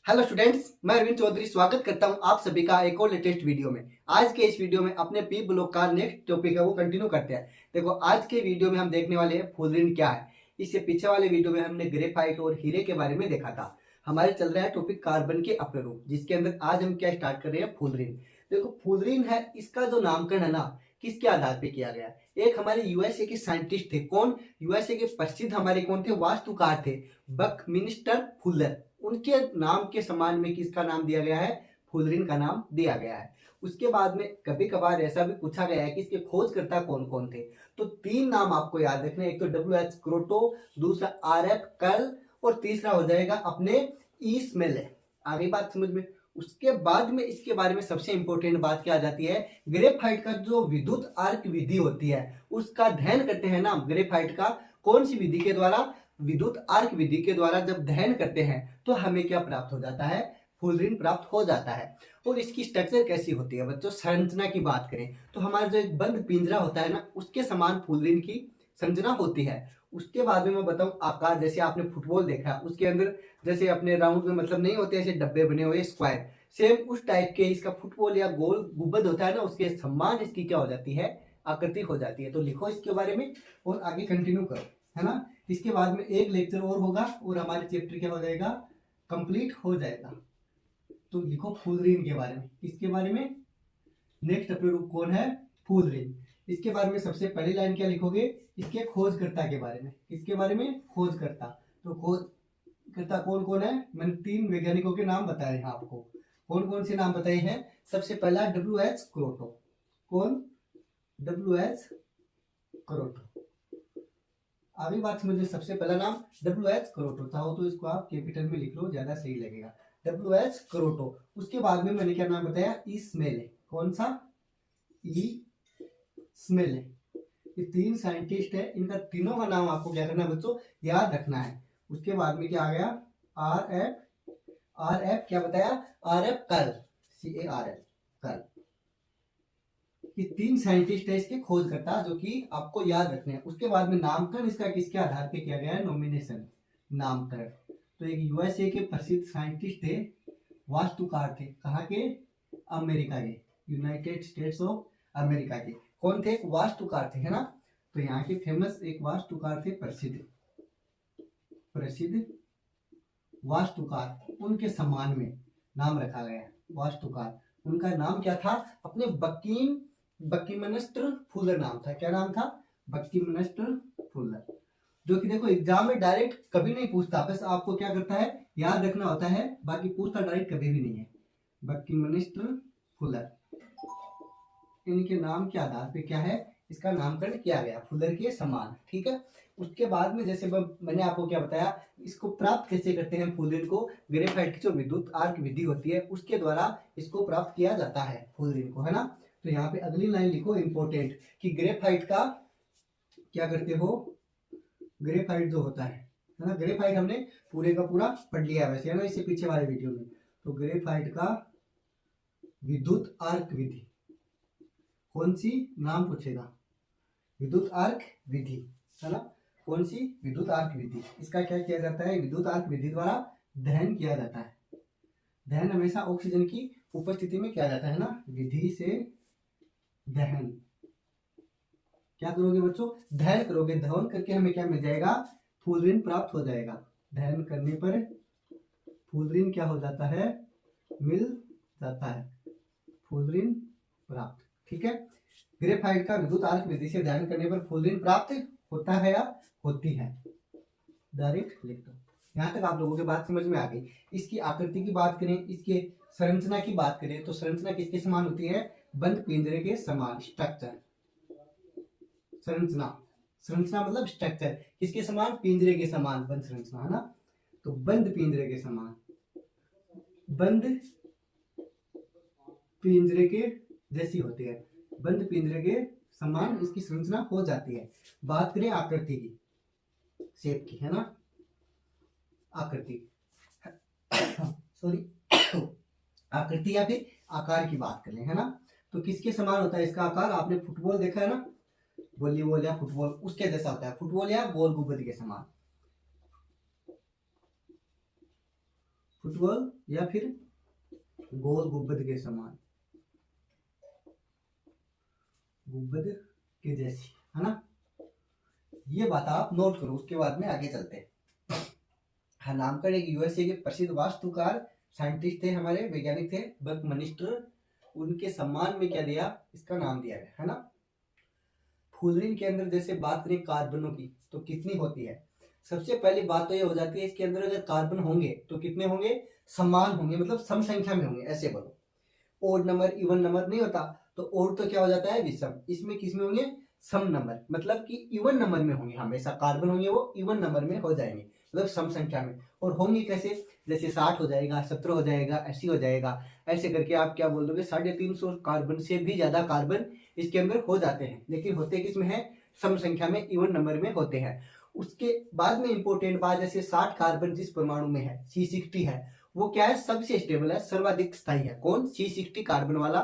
Hello students, मैं अरविंद चौधरी स्वागत करता हूं आप सभी का एक और लेटेस्ट वीडियो में। आज के इस वीडियो में अपने पी ब्लॉक का नेक्स्ट टॉपिक है वो कंटिन्यू करते हैं। देखो, आज के वीडियो में हम देखने वाले हैं फुलरिन क्या है। इससे पीछे वाले वीडियो में हमने ग्रेफाइट और हीरे के बारे में देखा था। हमारे चल रहा है टॉपिक कार्बन के अपने रूप, जिसके अंदर आज हम क्या स्टार्ट कर रहे हैं, फुलरिन। देखो, फुलरिन है, इसका जो नामकरण है ना, किसके आधार पर किया गया। एक हमारे यूएसए के साइंटिस्ट थे। कौन? यूएसए के प्रसिद्ध हमारे कौन थे, वास्तुकार थे, बकमिंस्टर फुलर। उनके नाम के सम्मान में किसका नाम दिया गया है, फुलरिन का नाम दिया गया है। उसके बाद में कभी कभार ऐसा भी पूछा गया है कि इसके खोजकर्ता कौन कौन थे। तो तीन नाम आपको याद रखने, एक तो डब्ल्यू एच क्रोटो, दूसरा आर एफ कर्ल, और तीसरा हो जाएगा अपने ई स्मेल। आगे बात समझ में। उसके बाद में इसके बारे में सबसे इंपॉर्टेंट बात क्या आ जाती है, ग्रेफाइट का जो विद्युत आर्क विधि होती है उसका अध्ययन करते हैं ना। ग्रेफाइट का कौन सी विधि के द्वारा, विद्युत आर्क विधि के द्वारा जब दहन करते हैं तो हमें क्या प्राप्त हो जाता है, फुलरिन प्राप्त हो जाता है। और इसकी स्ट्रक्चर कैसी होती है बच्चों, संरचना की बात करें तो हमारा जो एक बंद पिंजरा होता है ना, उसके समान फुलरिन की संरचना होती है। उसके बाद में मैं बताऊं आकार, जैसे आपने फुटबॉल देखा, उसके अंदर जैसे अपने राउंड में मतलब नहीं होते ऐसे डब्बे बने हुए स्क्वायर, सेम उस टाइप के इसका फुटबॉल या गोल गुबद होता है ना, उसके समान इसकी क्या हो जाती है, आकृति हो जाती है। तो लिखो इसके बारे में और आगे कंटिन्यू करो, है ना। इसके बाद में एक लेक्चर और होगा और हमारे चैप्टर क्या हो जाएगा, कंप्लीट हो जाएगा। तो लिखो फुलरिन के बारे में, इसके बारे में नेक्स्ट अपने रूप कौन है, फुलरिन। इसके बारे में सबसे पहली लाइन क्या लिखोगे, इसके खोजकर्ता के बारे में। इसके बारे में खोजकर्ता, तो खोजकर्ता कौन कौन है, मैंने तीन वैज्ञानिकों के नाम बताए हैं आपको। कौन कौन से नाम बताए हैं, सबसे पहला डब्ल्यू एच क्रोटो। कौन? W H Kroto. अभी बात समझिए, सबसे पहला नाम डब्ल्यू एच क्रोटो, चाहो तो इसको आप कैपिटल में लिख लो, ज्यादा सही लगेगा, डब्ल्यू एच क्रोटो। उसके बाद में मैंने क्या नाम बताया, ई स्मेल। कौन सा? ई स्मेल। ये तीन साइंटिस्ट है, इनका तीनों का नाम आपको क्या करना है बच्चों, याद रखना है। उसके बाद में क्या आ गया, आर एफ क्या बताया, R F curl, C A R L, curl. ये तीन साइंटिस्ट है इसके खोजकर्ता, जो कि आपको याद रखने हैं। उसके बाद में नामकरण इसका किसके आधार पे किया गया है, नॉमिनेशन, नामकरण। तो एक यूएसए के प्रसिद्ध साइंटिस्ट थे, वास्तुकार थे, कहाँ के, अमेरिका के, यूनाइटेड स्टेट्स ऑफ अमेरिका के। कौन थे, वास्तुकार थे, है ना। तो यहाँ के फेमस एक वास्तुकार थे, प्रसिद्ध प्रसिद्ध वास्तुकार, उनके सम्मान में नाम रखा गया है वास्तुकार। उनका नाम क्या था, अपने बकीमनस्टर फुलर नाम था। क्या नाम था, बकीमनस्टर फुलर। जो कि देखो एग्जाम में डायरेक्ट कभी नहीं पूछता, बस आपको क्या करता है, याद रखना होता है, बाकी पूछता डायरेक्ट कभी भी नहीं है। बकीमनस्टर फुलर, इनके नाम के आधार पे क्या है, इसका नामकरण किया गया फुलर के समान, ठीक है। उसके बाद में जैसे मैंने आपको क्या बताया, इसको प्राप्त कैसे करते हैं फुलरिन को, ग्रेफाइट की जो विद्युत आर्क विधि होती है उसके द्वारा इसको प्राप्त किया जाता है फुलरिन को, है ना। तो यहाँ पे अगली लाइन लिखो इंपॉर्टेंट, कि ग्रेफाइट का क्या करते हो, ग्रेफाइट जो होता है ना, ग्रेफाइट हमने पूरे का पूरा पढ़ लिया है वैसे, है ना, इससे पीछे वाले वीडियो में। तो ग्रेफाइट का विद्युत आर्क विधि कौन सी, नाम पूछेगा, विद्युत आर्क विधि, है ना। कौन सी, विद्युत आर्क विधि। इसका क्या किया जाता है, विद्युत आर्क विधि द्वारा दहन किया जाता है। दहन हमेशा ऑक्सीजन की उपस्थिति में किया जाता है ना, विधि से दहन। क्या करोगे बच्चों, दहन करोगे, दहन करके हमें क्या मिल जाएगा, फुलरिन प्राप्त हो जाएगा। दहन करने पर फुलरिन क्या हो जाता है, मिल जाता है, फुलरिन प्राप्त, ठीक है। ग्रेफाइट का विद्युत आर्क विधि से दहन करने पर फुलरिन प्राप्त होता है या होती है, डायरेक्ट लिख दो। यहाँ तक आप लोगों की बात समझ में आ गई। इसकी आकृति की बात करें, इसके संरचना की बात करें, तो संरचना किसके समान होती है, बंद पिंजरे के समान, स्ट्रक्चर। संरचना, संरचना मतलब स्ट्रक्चर, किसके समान, पिंजरे के समान, बंद संरचना, है ना। तो बंद पिंजरे के समान, बंद पिंजरे के जैसी होती है, बंद पिंजरे के समान इसकी संरचना हो जाती है। बात करें आकृति की, शेप की, है ना, आकृति सॉरी आकृति या फिर आकार की बात करें, है ना। तो किसके समान होता है इसका आकार, आपने फुटबॉल देखा है ना, वॉलीबॉल या फुटबॉल, उसके जैसा होता है, फुटबॉल या गोल गुंबद के समान, फुटबॉल या फिर गोल गुंबद के समान, गुंबद के जैसी, है ना। ये बात आप नोट करो, उसके बाद में आगे चलते हैं। हाँ, नामकरण एक यूएसए के प्रसिद्ध वास्तुकार साइंटिस्ट थे, हमारे वैज्ञानिक थे बकमिंस्टर। उनके सम्मान में क्या दिया, इसका नाम दिया गया, है ना। फुलरिन के अंदर जैसे बात करें कार्बनों की तो कितनी होती है। सबसे पहली बात तो ये हो जाती है, इसके अंदर अगर कार्बन होंगे तो कितने होंगे, समान होंगे, मतलब सम संख्या में होंगे, ऐसे बोलो। ओड नंबर इवन नंबर नहीं होता, तो ओड तो क्या हो जाता है, विषम। इसमें किसमें होंगे, सम नंबर, मतलब कि इवन नंबर में होंगे, हमेशा कार्बन होंगे वो इवन नंबर में हो जाएंगे, मतलब सम संख्या में। और होंगे कैसे, जैसे 60 हो जाएगा, 17 हो जाएगा, 80 हो जाएगा, ऐसे करके आप क्या बोल दोगे, 350 कार्बन से भी ज्यादा कार्बन इसके अंदर हो जाते हैं। लेकिन होते किसमें है, सम संख्या में, इवन नंबर में होते हैं। उसके बाद में इंपॉर्टेंट बात, जैसे 60 कार्बन जिस परमाणु में है, C60 है, वो क्या है, सबसे स्टेबल है, सर्वाधिक स्थायी है। कौन, C60 कार्बन वाला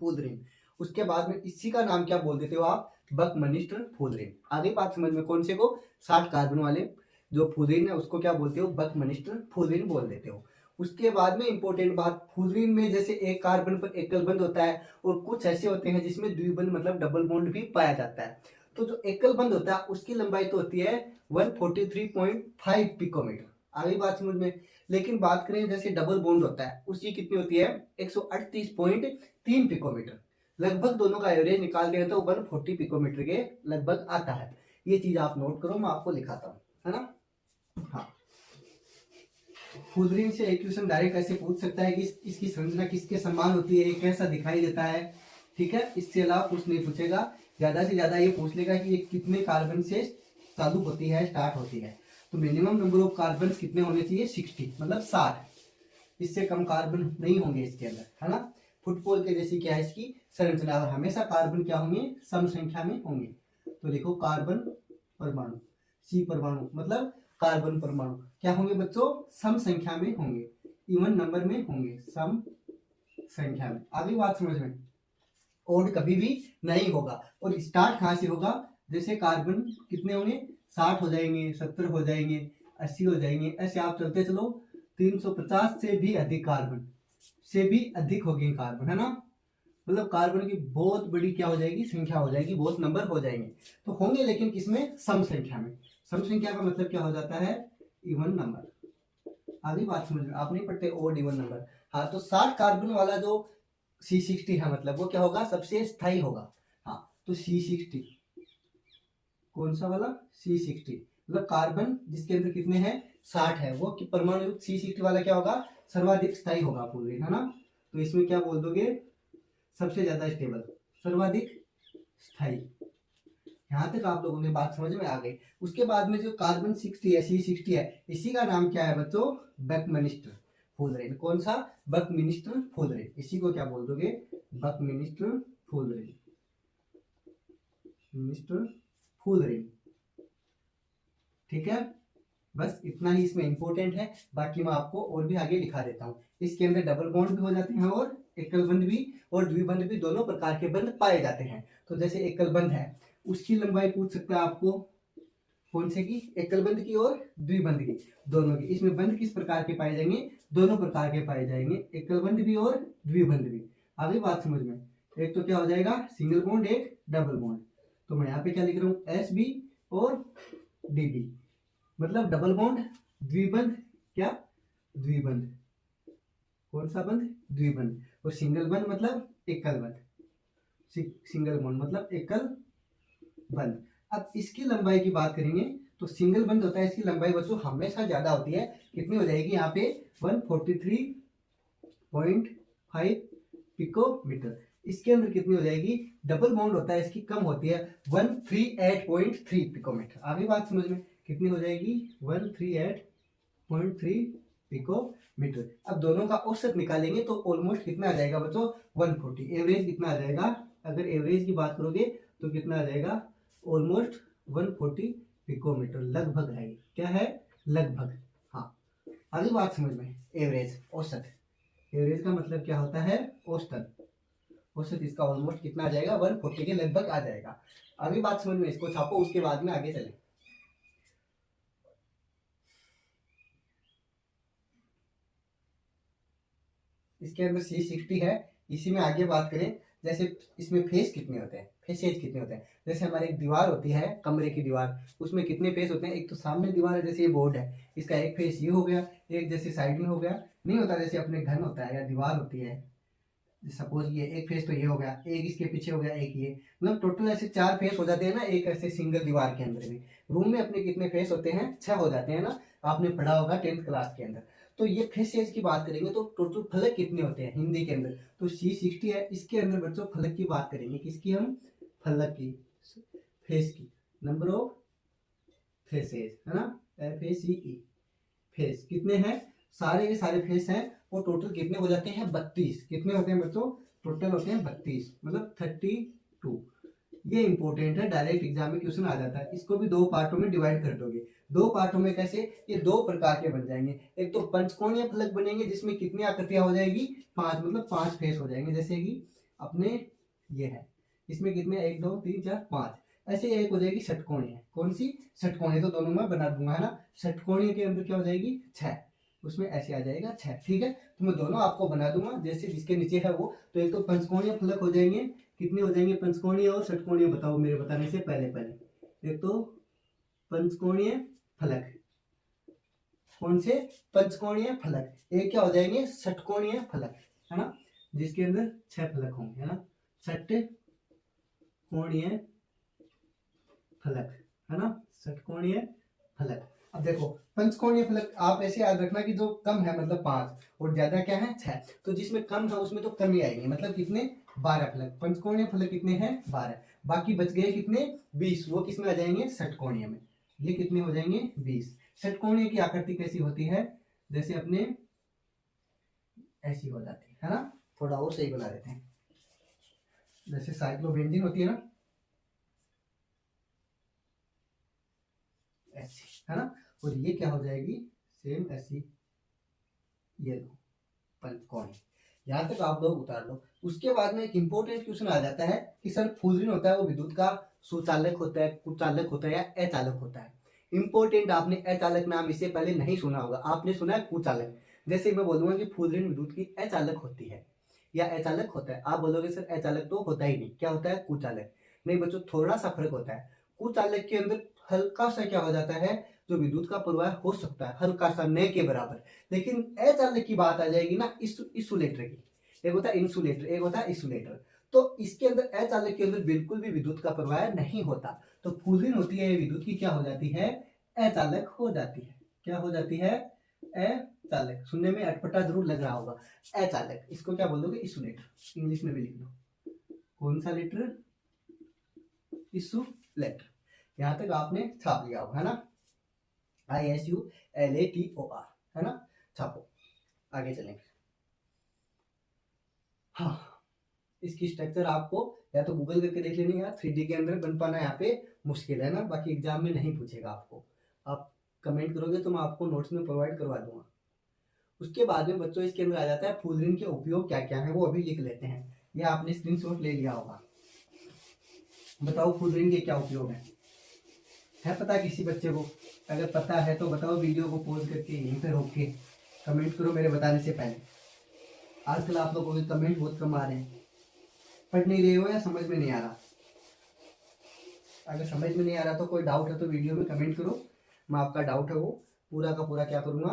फुलरिन। उसके बाद में इसी का नाम क्या बोल देते हो आप, बकमिंस्टर फुलरिन। आगे बात समझ में, कौन से को, 60 कार्बन वाले जो फुलरिन है उसको क्या बोलते हो, बकमिंस्टर फुलरिन बोल देते हो। उसके बाद में इंपॉर्टेंट बात, फुलरिन में जैसे एक कार्बन पर एकल बंध होता है, और कुछ ऐसे होते हैं जिसमें द्विबंध मतलब डबल बॉन्ड भी पाया जाता है। तो जो एकल बंध होता है उसकी लंबाई तो होती है 143.5 पिकोमीटर। आगे बात समझ में। लेकिन बात करें जैसे डबल बॉन्ड होता है, उसकी कितनी होती है, 138.3 पिकोमीटर। लगभग दोनों का एवरेज निकालते हैं तो 140 पिकोमीटर के लगभग आता है। ये चीज आप नोट करो, मैं आपको लिखाता हूँ, है ना। हाँ, फुलरिन से एक क्वेश्चन डायरेक्ट ऐसे पूछ सकता है कि इसकी संरचना किसके समान होती है, ये कैसा दिखाई देता है, ठीक है। इससे अलावा कुछ नहीं पूछेगा, ज्यादा से ज्यादा ये पूछ लेगा कि ये कितने कार्बन से चालू होती है, स्टार्ट होती है। तो मिनिमम नंबर ऑफ कार्बन कितने होने चाहिए, 60, मतलब 60। इससे कम कार्बन नहीं होंगे इसके अंदर, है ना। फुटबॉल के जैसी क्या है इसकी संरचना, और हमेशा कार्बन क्या होंगे, सम संख्या में होंगे। तो देखो, कार्बन परमाणु, C परमाणु, मतलब कार्बन परमाणु क्या होंगे बच्चों, सम संख्या में होंगे, इवन नंबर में होंगे, सम संख्या में। आगे बात समझ में। ओड कभी भी नहीं होगा, और स्टार्ट कहां से होगा, जैसे कार्बन कितने होंगे, 60 हो जाएंगे, 70 हो जाएंगे, 80 हो जाएंगे, ऐसे आप चलते चलो, 350 से भी अधिक कार्बन से भी अधिक होगी कार्बन, है ना। मतलब कार्बन की बहुत बड़ी क्या हो जाएगी, संख्या हो जाएगी, बहुत नंबर हो जाएंगे। तो होंगे लेकिन किसमें, सम संख्या में। सम संख्या का मतलब क्या हो जाता है, इवन नंबर। आगे बात समझ में, आप नहीं पढ़ते ओड इवन नंबर। हाँ, तो 60 कार्बन वाला जो C60 है, मतलब वो क्या होगा, सबसे स्थायी होगा। हाँ, तो C60 कौन सा वाला, C60, मतलब कार्बन जिसके अंदर कितने हैं, 60 है, वो परमाणु युक्त C60 वाला क्या होगा, सर्वाधिक स्थायी होगा फुलरिन, है ना। तो इसमें क्या बोल दोगे, सबसे ज्यादा स्टेबल, सर्वाधिक स्थायी। यहां तक आप लोगों की बात समझ में आ गई। उसके बाद में जो कार्बन 60 है, C60 है, इसी का नाम क्या है बच्चों, बकमिंस्टर फुलरिन। कौन सा, बकमिंस्टर फुलरिन। इसी को क्या बोल दोगे, बकमिंस्टर फुलरिन, मिस्टर फुलरिन, ठीक है। बस इतना ही इसमें इंपॉर्टेंट है, बाकी मैं आपको और भी आगे दिखा देता हूँ। इसके अंदर डबल बॉन्ड भी हो जाते हैं, और एकल बंध भी और द्विबंध भी, दोनों प्रकार के बंध पाए जाते हैं। तो जैसे एकल बंध है, उसकी लंबाई पूछ सकता है आपको, कौन से की, एकल बंध की और द्विबंध की, दोनों की। इसमें बंध किस प्रकार के पाए जाएंगे, दोनों प्रकार के पाए जाएंगे, एकल बंध भी और द्विबंध भी। आगे बात समझ में, एक तो क्या हो जाएगा, सिंगल बॉन्ड, एक डबल बॉन्ड। तो मैं यहाँ पे क्या लिख रहा हूँ, SB और DB, मतलब डबल बॉन्ड, द्विबंध, क्या, द्विबंध, कौन सा बंध, द्विबंध। और सिंगल बंध मतलब एकल बंध, सिंगल बॉन्ड मतलब एकल बंध। अब इसकी लंबाई की बात करेंगे तो सिंगल बंध होता है, इसकी लंबाई बच्चों हमेशा ज्यादा होती है। कितनी हो जाएगी यहाँ पे, 143.5 पिकोमीटर। इसके अंदर कितनी हो जाएगी, डबल बॉन्ड होता है, इसकी कम होती है, 138.3 पिकोमीटर। आगे बात समझ में, कितनी हो जाएगी, 138.3 पिकोमीटर। अब दोनों का औसत निकालेंगे तो ऑलमोस्ट कितना आ जाएगा बच्चों, 140। एवरेज कितना आ जाएगा, अगर एवरेज की बात करोगे तो कितना आ जाएगा, ऑलमोस्ट 140 पिकोमीटर, लगभग है, क्या है, लगभग। हाँ, अगली बात समझ में, एवरेज, औसत। एवरेज का मतलब क्या होता है, औसत। औसत इसका ऑलमोस्ट कितना आ जाएगा, 140 के लगभग आ जाएगा। अभी बात समझ में, इसको छापो, उसके बाद में आगे चले। इसके अंदर C60 है। इसी में आगे बात करें, जैसे इसमें फेस कितने होते हैं, फेसेज कितने होते हैं। जैसे हमारी एक दीवार होती है, कमरे की दीवार, उसमें कितने फेस होते हैं। एक तो सामने दीवार है, जैसे ये बोर्ड है, इसका एक फेस ये हो गया, एक जैसे साइड में हो गया, नहीं होता जैसे अपने घर होता है या दीवार होती है, सपोज ये एक फेस तो ये हो गया, एक इसके पीछे हो गया, एक ये, मतलब टोटल ऐसे 4 फेस हो जाते हैं ना एक ऐसे सिंगल दीवार के अंदर भी। रूम में अपने कितने फेस होते हैं, 6 हो जाते हैं ना, आपने पढ़ा होगा 10th क्लास के अंदर। तो ये फेसेज की बात करेंगे तो टोटल फलक कितने होते हैं हिंदी के अंदर, तो C60 है। इसके अंदर बच्चों फलक की बात करेंगे, किसकी, हम फलक की, फेस की, नंबर ऑफ फेसेज है ना, FACE, फेस कितने हैं, सारे के सारे फेस हैं, वो टोटल कितने हो जाते हैं, 32। कितने होते हैं बच्चों, टोटल होते हैं 32, मतलब 32। ये इंपॉर्टेंट है, डायरेक्ट एग्जाम में क्वेश्चन आ जाता है। इसको भी 2 पार्टों में डिवाइड कर दोगे। 2 पार्टों में कैसे, ये 2 प्रकार के बन जाएंगे। एक तो पंचकोणीय फलक बनेंगे जिसमें कितनी आकृतियां हो जाएगी, 5, मतलब 5 फेस हो जाएंगे। जैसे कि अपने ये है, इसमें कितने, 1 2 3 4 5। ऐसे एक हो जाएगी षटकोणीय, कौन सी, षटकोणीय, तो दोनों में बना दूंगा है ना। षटकोणीय के अंदर क्या हो जाएगी, 6, उसमें ऐसे आ जाएगा 6। ठीक है, तो मैं दोनों आपको बना दूंगा, जैसे जिसके नीचे है वो। तो एक तो पंचकोणीय फलक हो जाएंगे, कितने हो जाएंगे पंचकोणीय और षटकोणीय, बताओ मेरे बताने से पहले। एक तो पंचकोणीय फलक, कौन से, पंचकोणीय फलक, एक क्या हो जाएंगे, षटकोणीय फलक, है ना, जिसके अंदर 6 फलक होंगे, है ना, षटकोणीय फलक, है ना, षटकोणीय फलक। अब देखो पंचकोणीय फलक आप ऐसे याद रखना कि जो कम है मतलब 5 और ज्यादा क्या है 6, तो जिसमें कम है उसमें तो कम ही आएंगे, मतलब कितने, 12 फलक। पंचकोणीय फलक कितने हैं, 12, बाकी बच गए कितने, 20, वो किसमें आ जाएंगे, षटकोणीय में। ये कितने हो जाएंगे, 20। षटकोणीय की आकृति कैसी होती है, जैसे अपने ऐसी हो जाती है ना, थोड़ा और सही बना देते हैं, जैसे साइक्लोबेंजीन होती है ना, ऐसी, है ना, और ये क्या हो जाएगी, सेम ऐसी, ये लो पंचकोण। यहाँ तक आप लोग उतार लो। उसके बाद में एक इंपॉर्टेंट क्वेश्चन आ जाता है कि सर फुलरिन होता है वो विद्युत का सुचालक होता है, कुचालक होता है या अचालक होता है। इंपॉर्टेंट, आपने अचालक नाम इससे पहले नहीं सुना होगा, आपने सुना है कुचालक। जैसे मैं बोलूंगा कि फुलरिन विद्युत की अचालक होती है या अचालक होता है, आप बोलोगे सर अचालक तो होता ही नहीं, क्या होता है, कुचालक। नहीं बच्चों, थोड़ा सा फर्क होता है। कुचालक के अंदर हल्का सा क्या हो जाता है, जो विद्युत का प्रवाह हो सकता है हल्का सा, न के बराबर। लेकिन अचालक की बात आ जाएगी ना, इंसुलेटर की, एक होता है इंसुलेटर, एक होता है इंसुलेटर। तो इसके अंदर अचालक के अंदर बिल्कुल भी विद्युत का प्रवाह नहीं होता। तो फुलरिन होती है विद्युत की क्या हो जाती है, अचालक हो जाती है। क्या हो जाती है, अचालक। सुनने में अटपटा जरूर लग रहा होगा, अचालक। इसको क्या बोल दोगे, इंसुलेटर, इंग्लिश में भी लिख लो, कौन सा लेटर, इंसुलेटर। यहां तक आपने छाप लिया होगा, है ना, ISULATOR, है ना, छापो, आगे चलेंगे। हाँ, इसकी स्ट्रक्चर आपको या तो गूगल करके देख लेनी है, 3D के अंदर बन पाना यहाँ पे मुश्किल है ना, बाकी एग्जाम में नहीं पूछेगा आपको, आप कमेंट करोगे तो मैं आपको नोट्स में प्रोवाइड करवा दूंगा। उसके बाद में बच्चों इसके अंदर आ जाता है फुलरिन के उपयोग क्या क्या है, वो अभी लिख लेते हैं। ये आपने स्क्रीनशॉट ले लिया होगा, बताओ फुलरिन के क्या उपयोग है पता किसी बच्चे को, अगर पता है तो बताओ, वीडियो को पॉज करके यहीं पे रोक के कमेंट करो मेरे बताने से पहले। आजकल आप लोगों के कमेंट बहुत कम आ रहे हैं, पढ़ नहीं रहे हो या समझ में नहीं आ रहा। अगर समझ में नहीं आ रहा तो कोई डाउट है तो वीडियो में कमेंट करो, मैं आपका डाउट है वो पूरा का पूरा क्या करूँगा,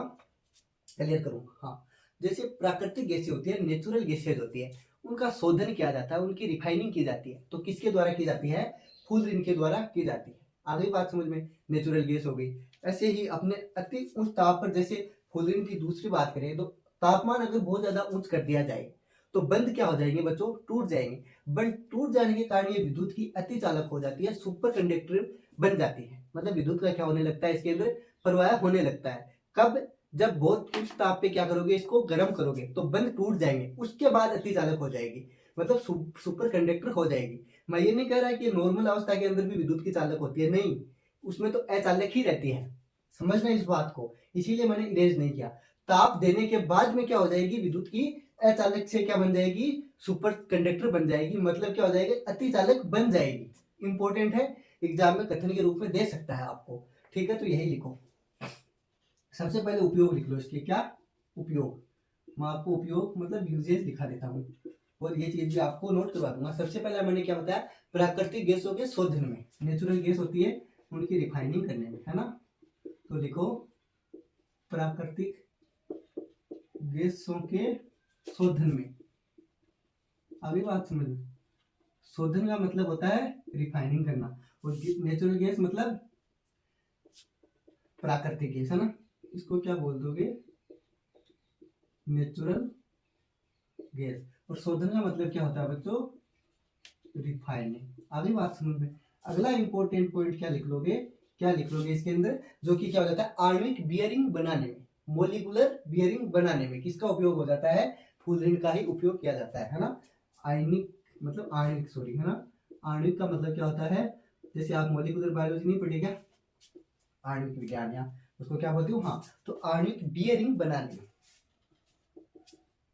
क्लियर करूँगा। हाँ, जैसे प्राकृतिक गैसें होती है, नेचुरल गैसेज होती है, उनका शोधन किया जाता है, उनकी रिफाइनिंग की जाती है, तो किसके द्वारा की जाती है, फुलरिन के द्वारा की जाती है। आ गई बात समझ में, नेचुरल गैस हो गई। ऐसे ही अपने अति उच्च ताप पर, जैसे फुलरिन की दूसरी बात करें तो तापमान अगर बहुत ज्यादा उच्च कर दिया जाए तो बंद क्या हो जाएंगे बच्चों, टूट जाएंगे। बंद टूट जाने के कारण ये विद्युत की अति चालक हो जाती है, सुपर कंडक्टर बन जाती है, मतलब विद्युत का क्या होने लगता है, इसके अंदर प्रवाह होने लगता है। कब, जब बहुत उच्च ताप पे क्या करोगे, इसको गर्म करोगे तो बंद टूट जाएंगे, उसके बाद अति चालक हो जाएगी, मतलब सुपर कंडक्टर हो जाएगी। मैं ये नहीं कह रहा कि नॉर्मल अवस्था के अंदर भी विद्युत की चालक होती है, नहीं, उसमें तो अचालक ही रहती है, समझना इस बात को, इसीलिए मैंने इरेज नहीं किया। ताप देने के बाद में क्या हो जाएगी, विद्युत की अचालक से क्या बन जाएगी, सुपर कंडक्टर बन जाएगी, मतलब क्या हो जाएगी, अति चालक बन जाएगी। इंपॉर्टेंट है, एग्जाम में कथन के रूप में दे सकता है आपको, ठीक है, तो यही लिखो। सबसे पहले उपयोग लिख लो इसके, क्या उपयोग, मैं आपको उपयोग मतलब यूजेस दिखा देता हूँ और ये चीज भी आपको नोट करवा दूंगा। सबसे पहले मैंने क्या बताया, प्राकृतिक गैसों के शोधन में, नेचुरल गैस होती है उनकी रिफाइनिंग करने में, है ना। तो लिखो प्राकृतिक गैसों के शोधन में। अभी बात समझ लो, शोधन का मतलब होता है रिफाइनिंग करना और नेचुरल गैस मतलब प्राकृतिक गैस, है ना। इसको क्या बोल दोगे, नेचुरल गैस। और शोधन का मतलब क्या होता है बच्चों, रिफाइनिंग। आगे बात समझ में। अगला इंपॉर्टेंट पॉइंट क्या लिख लोगे, क्या लिख लोगे इसके अंदर, जो कि क्या हो जाता है, आणविक बियरिंग बनाने में, मोलिकुलर बियरिंग बनाने में किसका उपयोग हो जाता है, फुलरिन का ही उपयोग किया जाता है ना। आयनिक मतलब आणविक, सॉरी, है ना। आणविक का मतलब क्या होता है, जैसे आप मोलिकुलर बायोलॉजी नहीं पढ़ी क्या, आणविक विज्ञान, या उसको क्या बोलते हो, हाँ। तो आणविक बियरिंग बनाने में,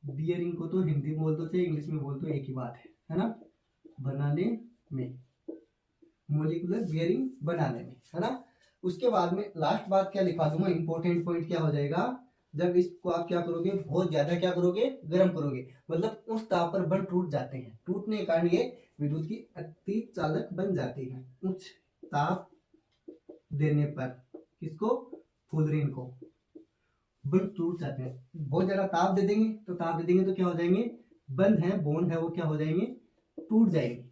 बियरिंग को तो हिंदी में बोल दो चाहे इंग्लिश में बोल दो एक ही बात है ना। बनाने में, मोलिकुलर बियरिंग बनाने में, है ना। उसके बाद में लास्ट बात क्या लिखा दूंगा, इंपॉर्टेंट पॉइंट क्या हो जाएगा, जब इसको आप क्या करोगे, बहुत ज्यादा क्या करोगे, गर्म करोगे, मतलब उस ताप पर बंध टूट जाते हैं, टूटने के कारण ये विद्युत की अति चालक बन जाती है। उच्च ताप देने पर किसको, फुलरिन को, बंध टूट जाते हैं। बहुत ज्यादा ताप दे देंगे तो क्या हो जाएंगे, बंध है, बॉन्ड है, वो क्या हो जाएंगे, टूट जाएंगे,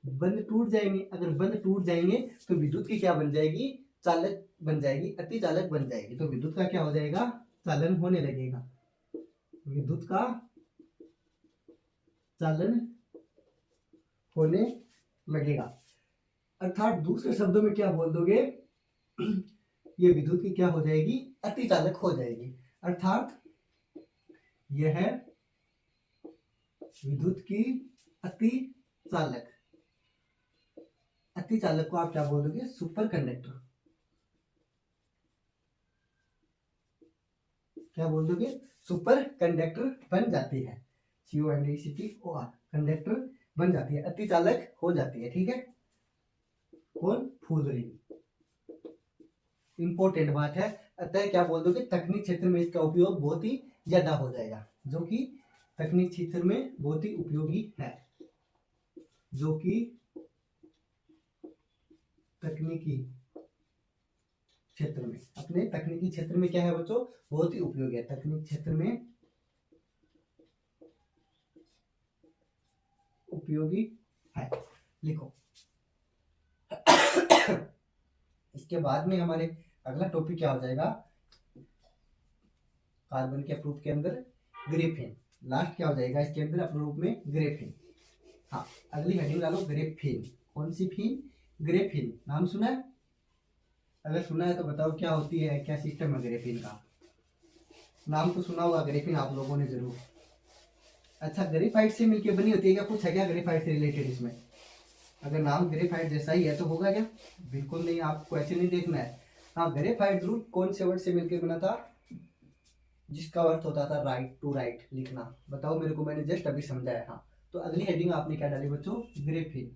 बंध टूट जाएंगे। अगर बंध टूट जाएंगे तो विद्युत की क्या बन जाएगी, चालक बन जाएगी, अति चालक बन जाएगी। तो विद्युत का क्या हो जाएगा, चालन होने लगेगा, विद्युत का चालन होने लगेगा। अर्थात दूसरे शब्दों में क्या बोल दोगे, ये विद्युत की क्या हो जाएगी, अति चालक हो जाएगी। अर्थात यह विद्युत की अति चालक, अति चालक को आप क्या बोल दोगे, सुपर कंडक्टर, क्या बोल दोगे, सुपर कंडक्टर बन जाती है, CONDCTOR, कंडक्टर बन जाती है, अति चालक हो जाती है, ठीक है। कौन, फुलरिन। इंपॉर्टेंट बात है। अतः क्या बोल दोगे, तकनीक क्षेत्र में इसका उपयोग बहुत ही ज्यादा हो जाएगा, जो कि तकनीक क्षेत्र में बहुत ही उपयोगी है, जो कि तकनीकी क्षेत्र में, अपने तकनीकी क्षेत्र में क्या है बच्चों, बहुत ही उपयोगी है, तकनीक क्षेत्र में उपयोगी है, लिखो। इसके बाद में हमारे अगला टॉपिक क्या हो जाएगा, कार्बन के अप्रूप के अंदर ग्रेफीन। लास्ट क्या हो जाएगा इसके अंदर अप्रूप में, ग्रेफीन। हाँ, अगली हेडिंग डालो ग्रेफीन। कौन सी फीन, ग्रेफीन। नाम सुना है, अगर सुना है तो बताओ क्या होती है, क्या सिस्टम है ग्रेफीन का, नाम तो सुना होगा ग्रेफीन आप लोगों ने जरूर। अच्छा, ग्रेफाइट से मिलके बनी होती है क्या, कुछ है क्या ग्रेफाइट से रिलेटेड इसमें, अगर नाम ग्रेफाइट जैसा ही है तो होगा क्या, बिल्कुल नहीं, आपको ऐसे नहीं देखना है। हाँ, ग्रेफाइट जरूर कौन से वर्ड से मिलकर बना था, जिसका अर्थ होता था राइट टू राइट लिखना, बताओ मेरे को, मैंने जस्ट अभी समझाया। हाँ, तो अगली हेडिंग आपने क्या डाली बच्चों, ग्रेफीन।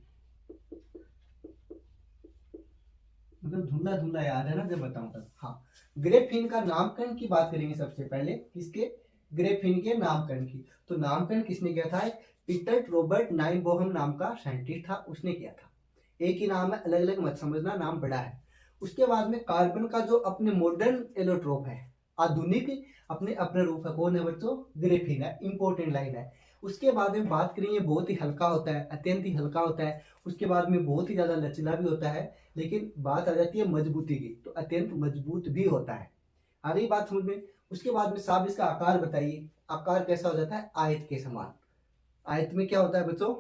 मतलब धुंधला धुंधला याद है ना जब बताऊं तब। हाँ, ग्रेफीन का नामकरण की बात करेंगे सबसे पहले, किसके, ग्रेफीन के नामकरण की। तो नामकरण किसने किया था, पीटर रॉबर्ट नाइनबोहम नाम का साइंटिस्ट था, उसने किया था। एक ही नाम है, अलग अलग मत समझना, नाम बड़ा है। उसके बाद में कार्बन का जो अपने मॉडर्न एलोट्रोप है, आधुनिक अपने अपने रूप है, कौन है बच्चों, ग्रेफीन है, इंपॉर्टेंट लाइन है। उसके बाद में बात करेंगे, बहुत ही हल्का होता है, अत्यंत ही हल्का होता है। उसके बाद में बहुत ही ज्यादा लचीला भी होता है, लेकिन बात आ जाती है मजबूती की, तो अत्यंत मजबूत भी होता है। आ गई बात समझ में। उसके बाद में साहब इसका आकार बताइए, आकार कैसा हो जाता है, आयत के समान। आयत में क्या होता है बच्चों,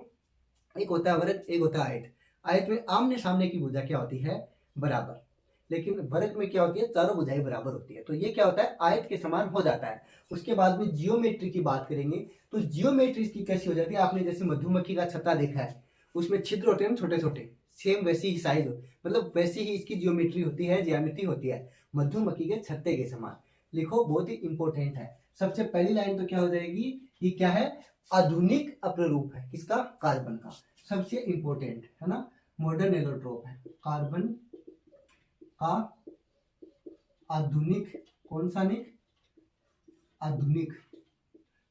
एक होता है वर्ग, एक होता है आयत। आयत में आमने सामने की भुजा क्या होती है, बराबर, लेकिन वर्ग में क्या होती है, चारों भुजाएं बराबर होती है, तो ये क्या होता है, आयत के समान हो जाता है। उसके बाद में जियोमेट्री की बात करेंगे, तो जियोमेट्री इसकी कैसी हो जाती है, आपने जैसे मधुमक्खी का छत्ता देखा है, उसमें छिद्र होते हैं छोटे छोटे, सेम वैसी ही साइज, मतलब वैसी ही इसकी जियोमेट्री होती है, ज्यामिति होती है, मधुमक्खी के छत्ते के समान। लिखो, बहुत ही इंपॉर्टेंट है। सबसे पहली लाइन तो क्या हो जाएगी, ये क्या है, आधुनिक अप्ररूप है, किसका, कार्बन का, सबसे इंपॉर्टेंट है ना, मॉडर्न एलोट्रोप है, कार्बन का आधुनिक, कौन सा निक, आधुनिक,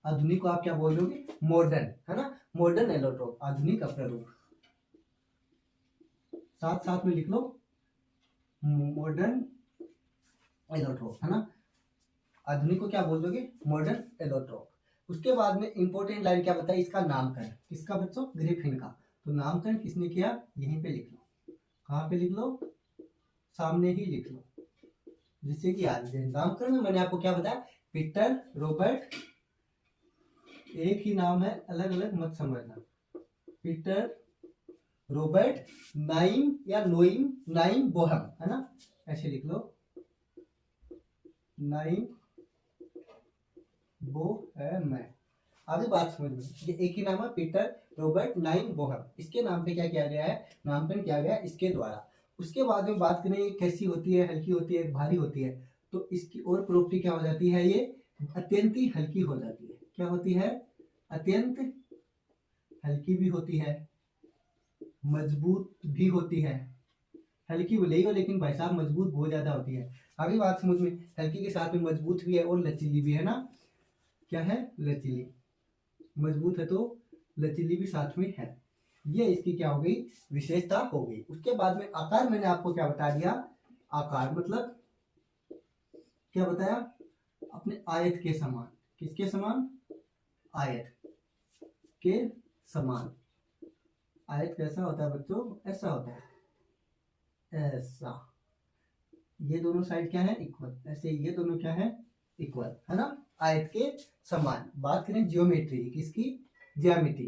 आधुनिक को आप क्या बोल दोगे, मॉडर्न, है ना, मॉडर्न एलोट्रोप, आधुनिक अप्ररूप, साथ साथ में लिख लो, मॉडर्न एलोट्रोप, है ना, आधुनिक को क्या बोल दोगे, मॉडर्न एलोट्रोप। उसके बाद में इंपॉर्टेंट लाइन क्या बताई, इसका नामकरण, किसका बच्चों, ग्रिफिन का। तो नामकरण किसने किया, यहीं पे लिख लो, कहाँ पे लिख लो, सामने ही लिख लो, जिससे कि याद रहे। नामकरण में मैंने आपको क्या बताया, पीटर रॉबर्ट, एक ही नाम है, अलग अलग मत समझना, पीटर रॉबर्ट नाइम या नोइम, नाइम बोहम, है ना, ऐसे लिख लो, नाइम बोहम। आगे बात समझ में, ये एक ही नाम है, पीटर रॉबर्ट नाइम बोहम, इसके नाम पे क्या किया गया है, नामकरण किया गया इसके द्वारा। उसके बाद में बात करें कैसी होती है, हल्की होती है, भारी होती है, तो इसकी और प्रॉपर्टी क्या हो जाती है, ये अत्यंत ही हल्की हो जाती है। क्या होती है, अत्यंत हल्की भी होती है, मजबूत भी होती है, हल्की भले ही हो लेकिन भाई साहब मजबूत बहुत ज्यादा होती है। आगे बात समझ में, हल्की के साथ में मजबूत भी है और लचीली भी है ना, क्या है, लचीली, मजबूत है तो लचीली भी साथ में है, ये इसकी क्या हो गई, विशेषता हो गई। उसके बाद में आकार, मैंने आपको क्या बता दिया, आकार मतलब क्या बताया, अपने आयत के समान, किसके समान, आयत के समान। आयत कैसा होता है बच्चों, ऐसा होता है, ऐसा, ये दोनों साइड क्या है, इक्वल, ऐसे ये दोनों क्या है, इक्वल, है ना, आयत के समान। बात करें जियोमेट्री, किसकी, ज्यामिति,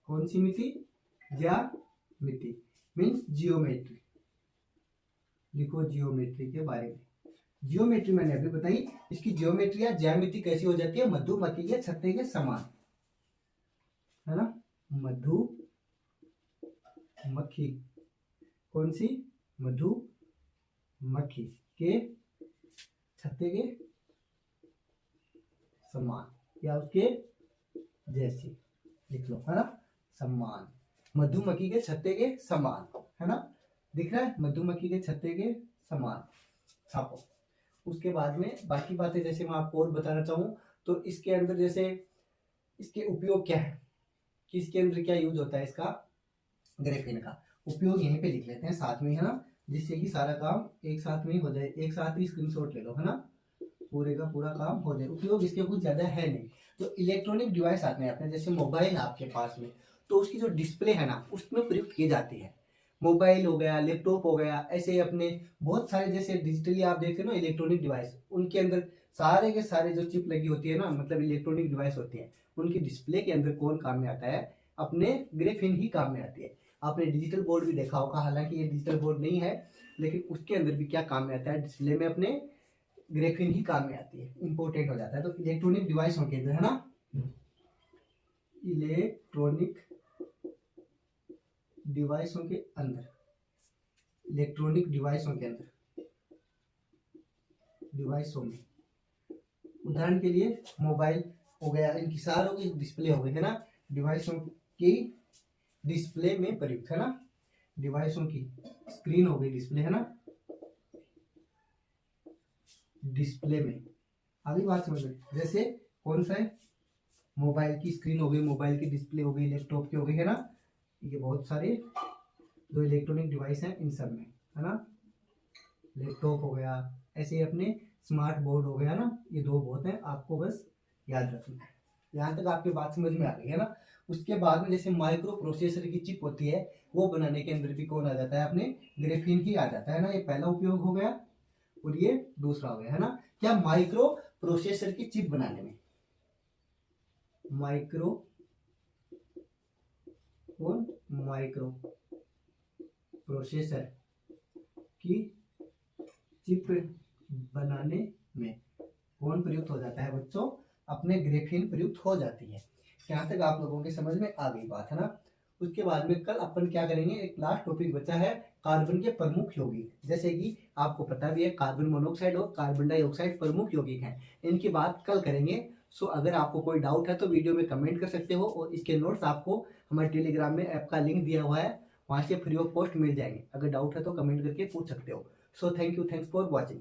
कौन सी मिति, ज्यामिति मीन्स जियोमेट्री, लिखो जियोमेट्री के बारे में। जियोमेट्री मैंने अभी बताई, इसकी जियोमेट्री या ज्यामिति कैसी हो जाती है, मधुमक्खी के छत्ते के समान, है ना, मधुमक्खी, कौन सी, मधुमक्खी के छत्ते के समान या उसके जैसी, लिख लो, है ना, समान, मधुमक्खी के छत्ते के समान, है ना, दिख रहा है, मधुमक्खी के छत्ते के समान, छापो। उसके बाद में बाकी बातें जैसे मैं आपको और बताना चाहूँ, तो इसके अंदर जैसे इसके उपयोग क्या है, कि इसके अंदर क्या यूज होता है, इसका ग्रेफिन का उपयोग यहीं पे लिख लेते हैं साथ में, है ना, जिससे कि सारा काम एक साथ में ही हो जाए, एक साथ ही स्क्रीनशॉट ले लो, है ना, पूरे का पूरा काम हो जाए। उपयोग इसके कुछ ज्यादा है नहीं। तो इलेक्ट्रॉनिक डिवाइस आते हैं अपने, जैसे मोबाइल आपके पास में, तो उसकी जो डिस्प्ले है ना, उसमें प्रयुक्त की जाती है, मोबाइल हो गया, लैपटॉप हो गया, ऐसे ही अपने बहुत सारे जैसे डिजिटली आप देखते हो ना इलेक्ट्रॉनिक डिवाइस, उनके अंदर सारे के सारे जो चिप लगी होती है ना, मतलब इलेक्ट्रॉनिक डिवाइस होती है, उनकी डिस्प्ले के अंदर कौन काम में आता है, अपने ग्रेफिन ही काम में आती है। आपने डिजिटल बोर्ड भी देखा होगा, हालांकि ये डिजिटल बोर्ड नहीं है, लेकिन उसके अंदर भी क्या काम में आता है, डिस्प्ले में अपने ग्रेफिन ही काम में आती है, इंपॉर्टेंट हो जाता है। तो इलेक्ट्रॉनिक डिवाइसों के अंदर, है ना, इलेक्ट्रॉनिक डिवाइसों के अंदर, इलेक्ट्रॉनिक डिवाइसों के अंदर, डिवाइसों में, उदाहरण के लिए मोबाइल हो गया, इनकी सारों की डिस्प्ले हो गई, है ना, डिवाइसों की डिस्प्ले में प्रयुक्त, है ना, डिवाइसों की स्क्रीन हो गई डिस्प्ले, है ना, डिस्प्ले में। अभी बात समझ में, जैसे कौन सा है, मोबाइल की स्क्रीन हो गई, मोबाइल की डिस्प्ले हो गई, लैपटॉप की हो गई, है ना, ये बहुत सारे जो इलेक्ट्रॉनिक डिवाइस हैं इन सब में, है ना, लैपटॉप हो गया, ऐसे ही अपने स्मार्ट बोर्ड हो गया ना, ये दो बहुत हैं, आपको बस याद रखना है। यहाँ तक आपकी बात समझ में आ गई है ना। उसके बाद में जैसे माइक्रो प्रोसेसर की चिप होती है, वो बनाने के अंदर भी कौन आ जाता है, अपने ग्रेफीन ही आ जाता है ना, ये पहला उपयोग हो गया और ये दूसरा हो गया, है ना। क्या, माइक्रो प्रोसेसर की चिप बनाने में, माइक्रो प्रोसेसर की चिप बनाने में कौन प्रयुक्त हो जाता है बच्चों, अपने ग्रेफीन प्रयुक्त हो जाती है। यहाँ तक आप लोगों के समझ में आ गई बात, है ना। उसके बाद में कल अपन क्या करेंगे, एक लास्ट टॉपिक बचा है कार्बन के प्रमुख यौगिक। जैसे कि आपको पता भी है कार्बन मोनोऑक्साइड और कार्बन डाइऑक्साइड प्रमुख यौगिक हैं, इनकी बात कल करेंगे। सो अगर आपको कोई डाउट है तो वीडियो में कमेंट कर सकते हो, और इसके नोट्स आपको हमारे टेलीग्राम में ऐप का लिंक दिया हुआ है, वहाँ से फ्री ऑफ कॉस्ट मिल जाएंगे। अगर डाउट है तो कमेंट करके पूछ सकते हो। So thank you, thanks for watching.